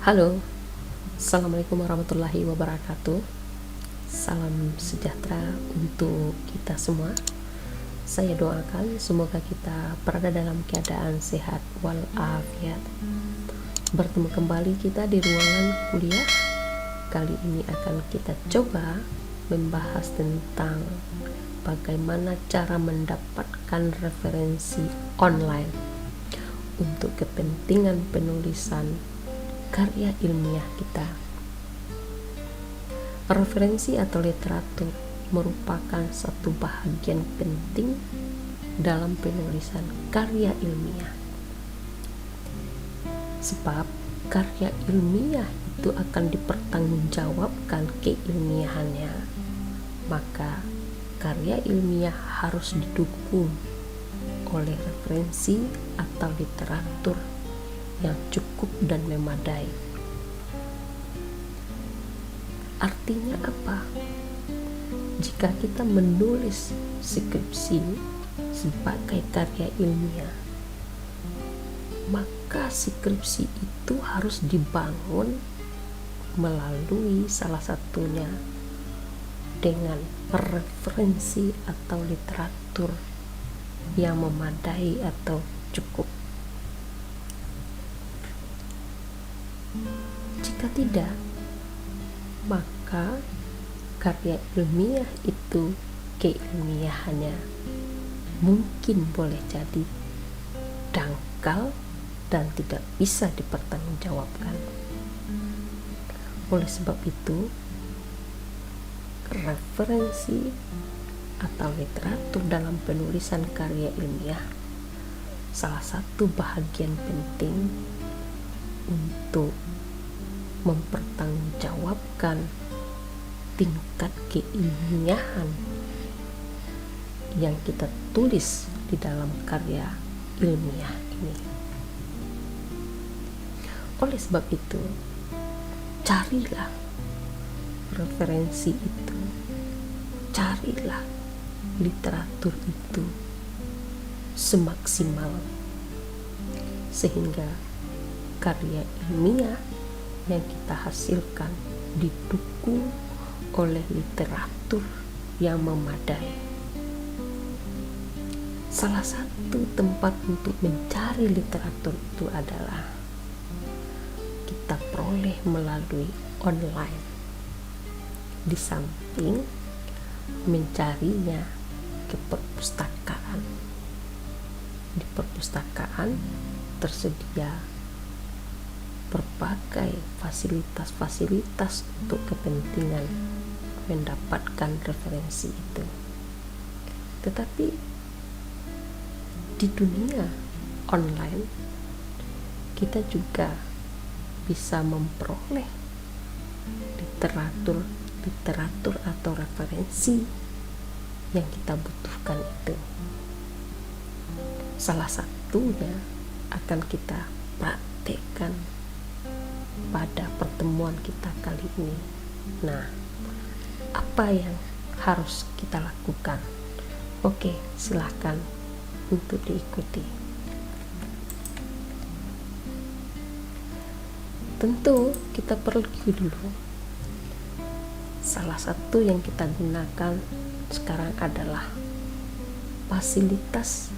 Halo, Assalamualaikum warahmatullahi wabarakatuh. Salam sejahtera untuk kita semua. Saya doakan semoga kita berada dalam keadaan sehat walafiat. Bertemu kembali kita di ruangan kuliah. Kali ini akan kita coba membahas tentang bagaimana cara mendapatkan referensi online untuk kepentingan penulisan karya ilmiah kita. Referensi atau literatur merupakan satu bahagian penting dalam penulisan karya ilmiah. Sebab karya ilmiah itu akan dipertanggungjawabkan keilmiahannya, maka karya ilmiah harus didukung oleh referensi atau literatur yang cukup dan memadai. Artinya apa? Jika kita menulis skripsi sebagai karya ilmiah, maka skripsi itu harus dibangun melalui salah satunya dengan referensi atau literatur yang memadai atau cukup. Jika tidak, maka karya ilmiah itu keilmiahannya mungkin boleh jadi dangkal dan tidak bisa dipertanggungjawabkan. Oleh sebab itu, referensi atau literatur dalam penulisan karya ilmiah salah satu bahagian penting untuk mempertanggungjawabkan tingkat keilmiahan yang kita tulis di dalam karya ilmiah ini. Oleh sebab itu, carilah referensi itu, carilah literatur itu semaksimal sehingga karya ilmiah yang kita hasilkan didukung oleh literatur yang memadai. Salah satu tempat untuk mencari literatur itu adalah kita peroleh melalui online. Di samping mencarinya ke perpustakaan. Di perpustakaan tersedia berbagai fasilitas-fasilitas untuk kepentingan mendapatkan referensi itu. Tetapi di dunia online kita juga bisa memperoleh literatur atau referensi yang kita butuhkan itu. Salah satunya akan kita praktekkan pada pertemuan kita kali ini. Nah, apa yang harus kita lakukan? Oke, silahkan untuk diikuti. Tentu kita perlu dulu. Salah satu yang kita gunakan sekarang adalah fasilitas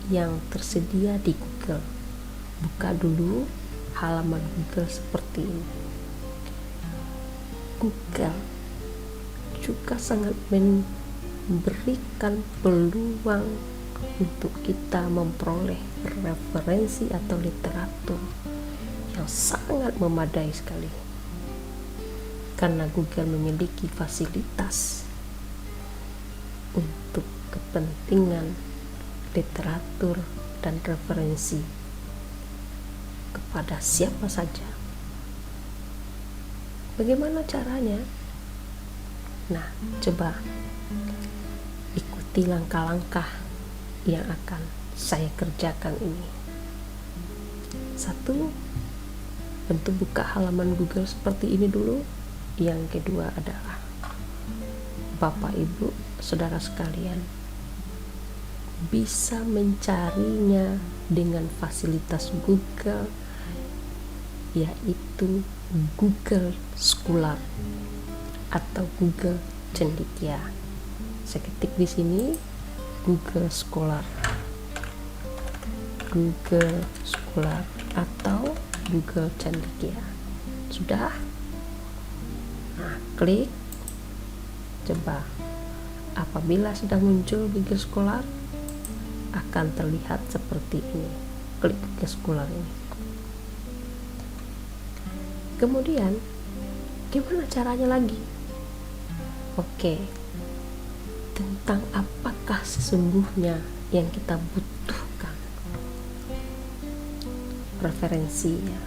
yang tersedia di Google. Buka dulu halaman Google seperti ini. Google juga sangat memberikan peluang untuk kita memperoleh referensi atau literatur yang sangat memadai sekali, karena Google memiliki fasilitas untuk kepentingan literatur dan referensi kepada siapa saja. Bagaimana caranya? Nah, coba ikuti langkah-langkah yang akan saya kerjakan ini. 1, tentu buka halaman Google seperti ini dulu. Yang kedua adalah Bapak Ibu Saudara sekalian, bisa mencarinya dengan fasilitas Google, yaitu Google Scholar atau Google Cendekia. Saya ketik di sini Google Scholar, Google Scholar atau Google Cendekia. Sudah? Nah, klik. Coba. Apabila sudah muncul Google Scholar, akan terlihat seperti ini. Klik Google Scholar ini. Kemudian, gimana caranya lagi? Oke, tentang apakah sesungguhnya yang kita butuhkan, referensinya.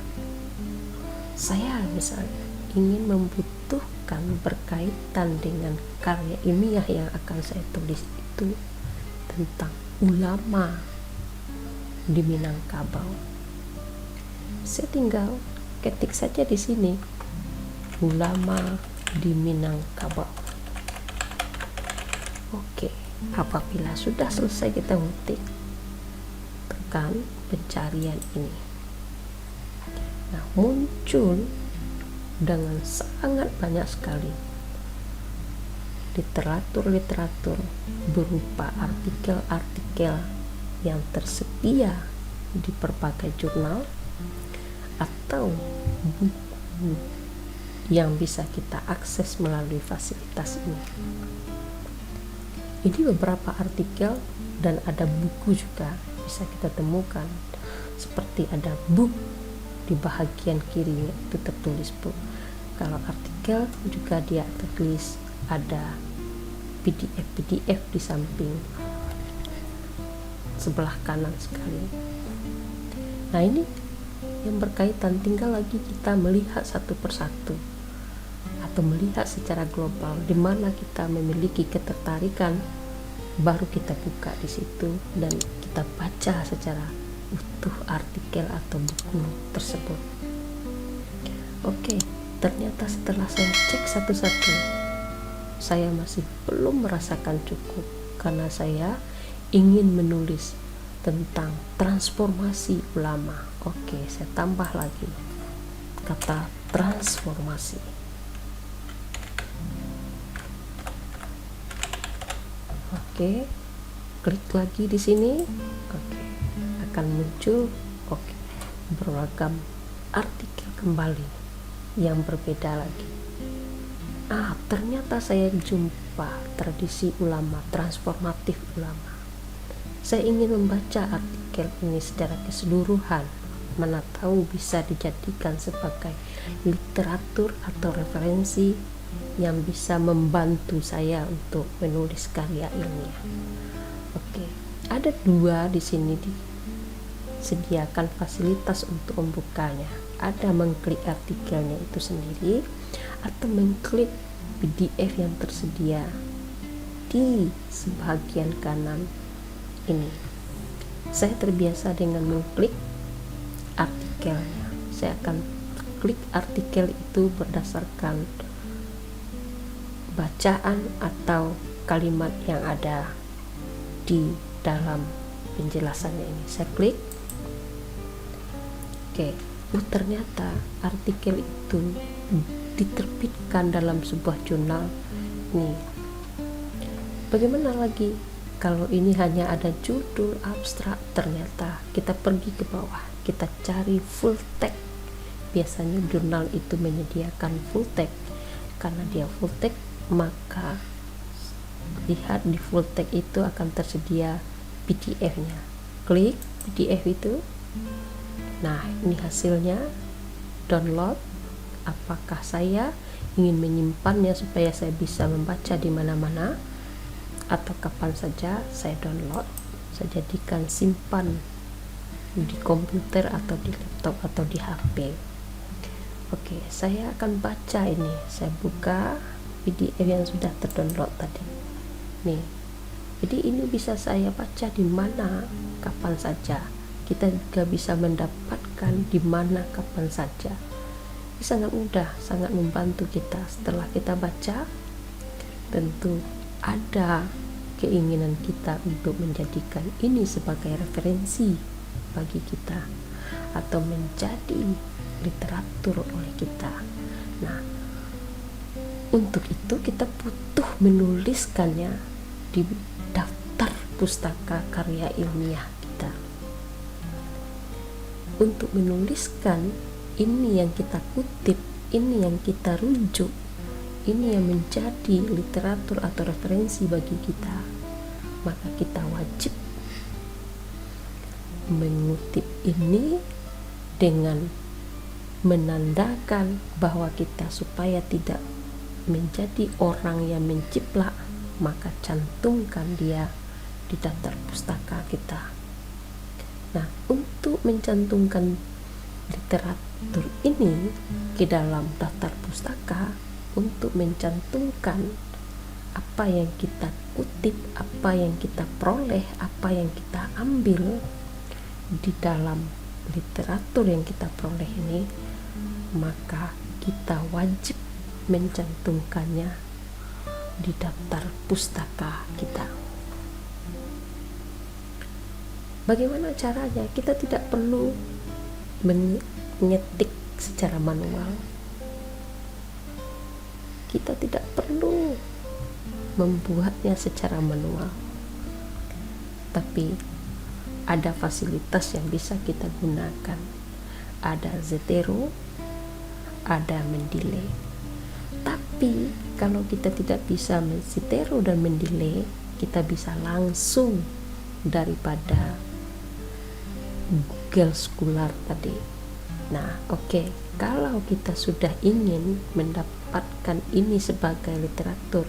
Saya misalnya ingin membutuhkan berkaitan dengan karya ilmiah yang akan saya tulis itu tentang ulama di Minangkabau. Saya tinggal ketik saja di sini ulama di Minangkabau. Oke, apabila sudah selesai kita ketik, tekan pencarian ini. Nah, muncul dengan sangat banyak sekali literatur berupa artikel-artikel yang tersedia di berbagai jurnal atau buku yang bisa kita akses melalui fasilitas ini. Ini beberapa artikel dan ada buku juga bisa kita temukan, seperti ada book di bahagian kiri itu tertulis book. Kalau artikel juga dia tertulis ada PDF di samping sebelah kanan sekali. Nah, ini yang berkaitan, tinggal lagi kita melihat satu persatu atau melihat secara global di mana kita memiliki ketertarikan, baru kita buka di situ dan kita baca secara utuh artikel atau buku tersebut. Oke, ternyata setelah saya cek satu-satu, saya masih belum merasakan cukup karena saya ingin menulis tentang transformasi ulama. Oke, saya tambah lagi kata transformasi. Oke, klik lagi di sini. Oke, akan muncul beragam artikel kembali yang berbeda lagi. Ternyata saya jumpa tradisi ulama, transformatif ulama. Saya ingin membaca artikel ini secara keseluruhan, mana tahu bisa dijadikan sebagai literatur atau referensi yang bisa membantu saya untuk menulis karya ilmiah. Oke, ada dua di sini disediakan fasilitas untuk membukanya. Ada mengklik artikelnya itu sendiri atau mengklik PDF yang tersedia di sebagian kanan ini. Saya terbiasa dengan mengklik artikelnya. Saya akan klik artikel itu berdasarkan bacaan atau kalimat yang ada di dalam penjelasannya ini. Saya klik. Oke, ternyata artikel itu diterbitkan dalam sebuah jurnal. Nih, bagaimana lagi kalau ini hanya ada judul abstrak? Ternyata kita pergi ke bawah, kita cari full text. Biasanya jurnal itu menyediakan full text. Karena dia full text, maka lihat di full text itu akan tersedia PDF-nya. Klik PDF itu. Nah, ini hasilnya. Download. Apakah saya ingin menyimpannya supaya saya bisa membaca di mana-mana, atau kapan saja saya download, saya jadikan simpan di komputer atau di laptop atau di HP. Oke, saya akan baca ini. Saya buka PDF yang sudah terdownload tadi. Nih, jadi ini bisa saya baca di mana, kapan saja. Kita juga bisa mendapatkan di mana, kapan saja. Ini sangat mudah, sangat membantu kita. Setelah kita baca, tentu ada keinginan kita untuk menjadikan ini sebagai referensi bagi kita atau menjadi literatur oleh kita. Nah, untuk itu kita butuh menuliskannya di daftar pustaka karya ilmiah kita. Untuk menuliskan ini yang kita kutip, ini yang kita rujuk, ini yang menjadi literatur atau referensi bagi kita, maka kita wajib mengutip ini dengan menandakan bahwa kita supaya tidak menjadi orang yang menciplak, maka cantumkan dia di daftar pustaka kita. Nah, untuk mencantumkan literatur ini ke dalam daftar pustaka, untuk mencantumkan apa yang kita kutip, apa yang kita peroleh, apa yang kita ambil di dalam literatur yang kita peroleh ini, maka kita wajib mencantumkannya di daftar pustaka kita. Bagaimana caranya? Kita tidak perlu mengetik secara manual. Kita tidak perlu membuatnya secara manual. Tapi ada fasilitas yang bisa kita gunakan. Ada Zotero, ada Mendeley. Tapi kalau kita tidak bisa Zotero dan Mendeley, kita bisa langsung daripada Google Scholar tadi. Nah, oke. Kalau kita sudah ingin mendapatkan ini sebagai literatur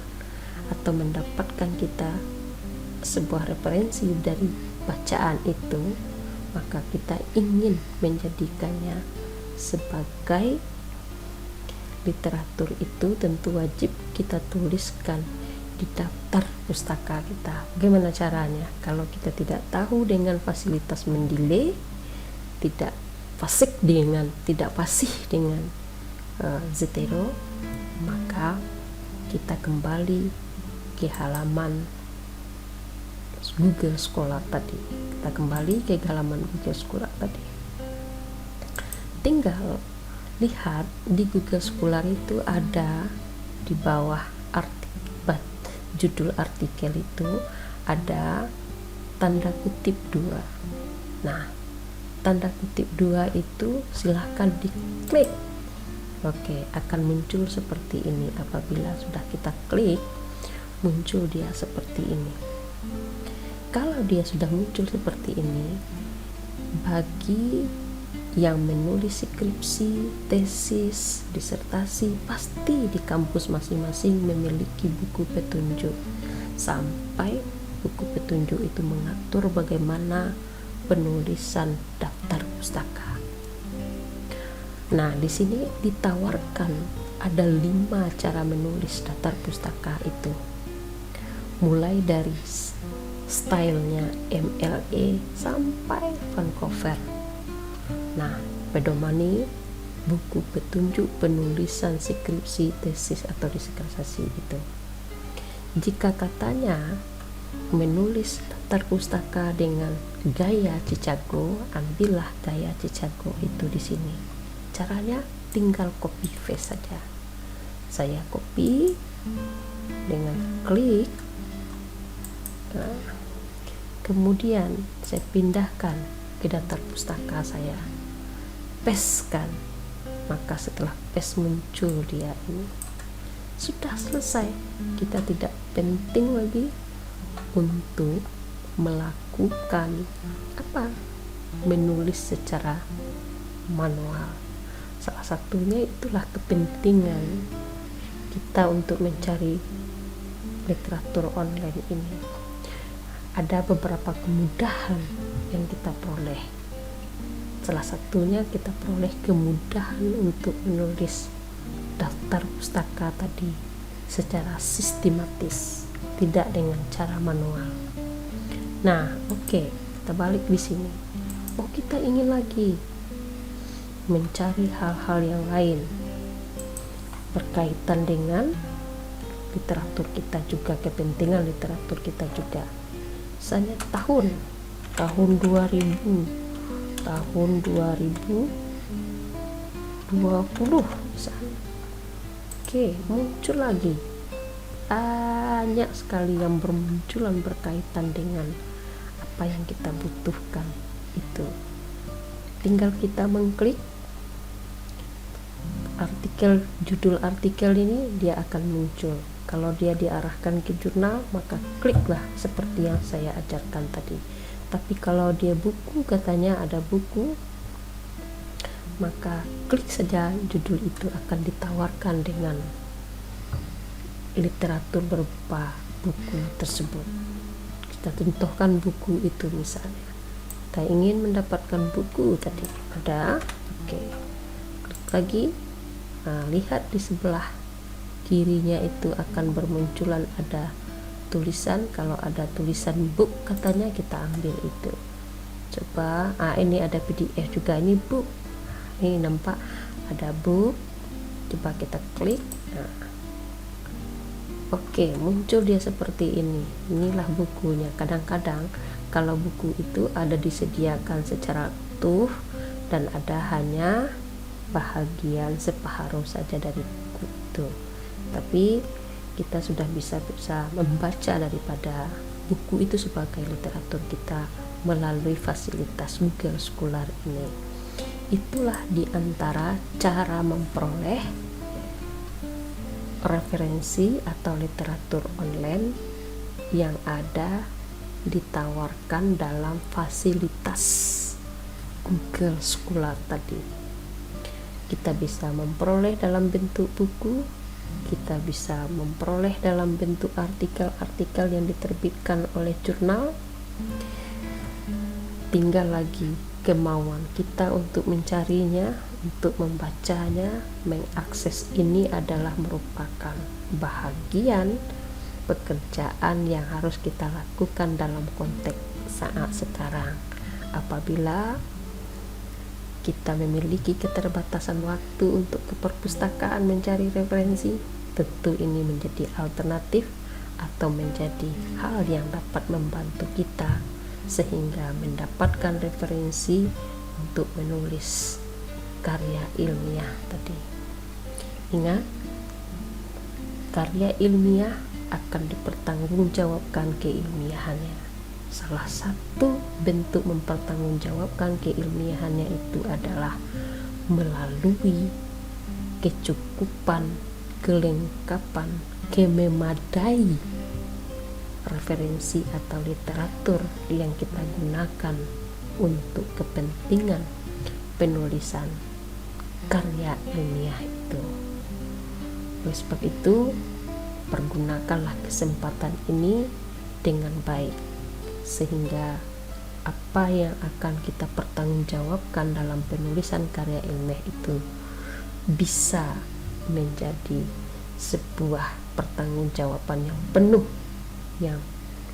atau mendapatkan kita sebuah referensi dari bacaan itu, maka kita ingin menjadikannya sebagai literatur, itu tentu wajib kita tuliskan di daftar pustaka kita. Bagaimana caranya? Kalau kita tidak tahu dengan fasilitas Mendeley, tidak fasih dengan Zotero, maka kita kembali ke halaman Google Scholar tadi. Tinggal lihat di Google Scholar itu ada di bawah judul artikel itu ada tanda kutip 2. Nah, tanda kutip 2 itu silahkan diklik. Oke, akan muncul seperti ini. Apabila sudah kita klik, muncul dia seperti ini. Kalau dia sudah muncul seperti ini, bagi yang menulis skripsi, tesis, disertasi, pasti di kampus masing-masing memiliki buku petunjuk. Sampai buku petunjuk itu mengatur bagaimana penulisan daftar pustaka. Nah, di sini ditawarkan ada 5 cara menulis daftar pustaka itu. Mulai dari stylenya MLA sampai Vancouver. Nah, pedomani buku petunjuk penulisan skripsi, tesis atau disertasi itu. Jika katanya menulis daftar pustaka dengan gaya Chicago, ambillah gaya Chicago itu di sini. Caranya tinggal copy paste saja. Saya copy dengan klik. Nah, kemudian saya pindahkan ke daftar pustaka saya. Pastekan. Maka setelah paste muncul dia ini. Sudah selesai. Kita tidak penting lagi untuk melakukan menulis secara manual. Salah satunya itulah kepentingan kita untuk mencari literatur online ini. Ada beberapa kemudahan yang kita peroleh. Salah satunya kita peroleh kemudahan untuk menulis daftar pustaka tadi secara sistematis, tidak dengan cara manual. Nah, oke, kita balik di sini. Kita ingin lagi mencari hal-hal yang lain berkaitan dengan literatur kita juga, kepentingan literatur kita juga. Misalnya tahun 2000, tahun 2020 misalnya. Oke, muncul lagi banyak sekali yang bermunculan berkaitan dengan apa yang kita butuhkan itu. Tinggal kita mengklik artikel, judul artikel ini dia akan muncul. Kalau dia diarahkan ke jurnal, maka kliklah seperti yang saya ajarkan tadi. Tapi kalau dia buku, katanya ada buku, maka klik saja, judul itu akan ditawarkan dengan literatur berupa buku tersebut. Kita contohkan buku itu misalnya. Kita ingin mendapatkan buku tadi, ada, oke, klik lagi. Nah, lihat di sebelah kirinya itu akan bermunculan ada tulisan. Kalau ada tulisan book, katanya kita ambil itu. Coba, ini ada PDF juga, ini book. Ini nampak ada book, coba kita klik. Nah, oke, muncul dia seperti ini. Inilah bukunya. Kadang-kadang kalau buku itu ada disediakan secara utuh dan ada hanya bahagian separuh saja dari buku itu, tapi kita sudah bisa membaca daripada buku itu sebagai literatur kita melalui fasilitas Google Scholar ini. Itulah diantara cara memperoleh referensi atau literatur online yang ada ditawarkan dalam fasilitas Google Scholar tadi. Kita bisa memperoleh dalam bentuk buku, kita bisa memperoleh dalam bentuk artikel-artikel yang diterbitkan oleh jurnal. Tinggal lagi kemauan kita untuk mencarinya, untuk membacanya, mengakses. Ini adalah merupakan bahagian pekerjaan yang harus kita lakukan dalam konteks saat sekarang. Apabila kita memiliki keterbatasan waktu untuk ke perpustakaan mencari referensi, tentu ini menjadi alternatif atau menjadi hal yang dapat membantu kita sehingga mendapatkan referensi untuk menulis karya ilmiah tadi. Ingat, karya ilmiah akan dipertanggungjawabkan keilmiahannya. Salah satu bentuk mempertanggungjawabkan keilmiahannya itu adalah melalui kecukupan, kelengkapan, kememadai referensi atau literatur yang kita gunakan untuk kepentingan penulisan karya ilmiah itu. Oleh sebab itu, pergunakanlah kesempatan ini dengan baik, sehingga apa yang akan kita pertanggungjawabkan dalam penulisan karya ilmiah itu bisa menjadi sebuah pertanggungjawaban yang penuh, yang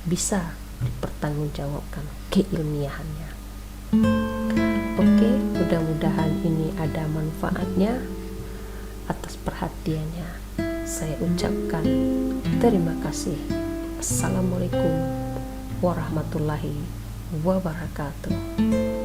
bisa dipertanggungjawabkan keilmiahannya. Oke, mudah-mudahan ini ada manfaatnya. Atas perhatiannya saya ucapkan terima kasih. Assalamualaikum warahmatullahi wabarakatuh.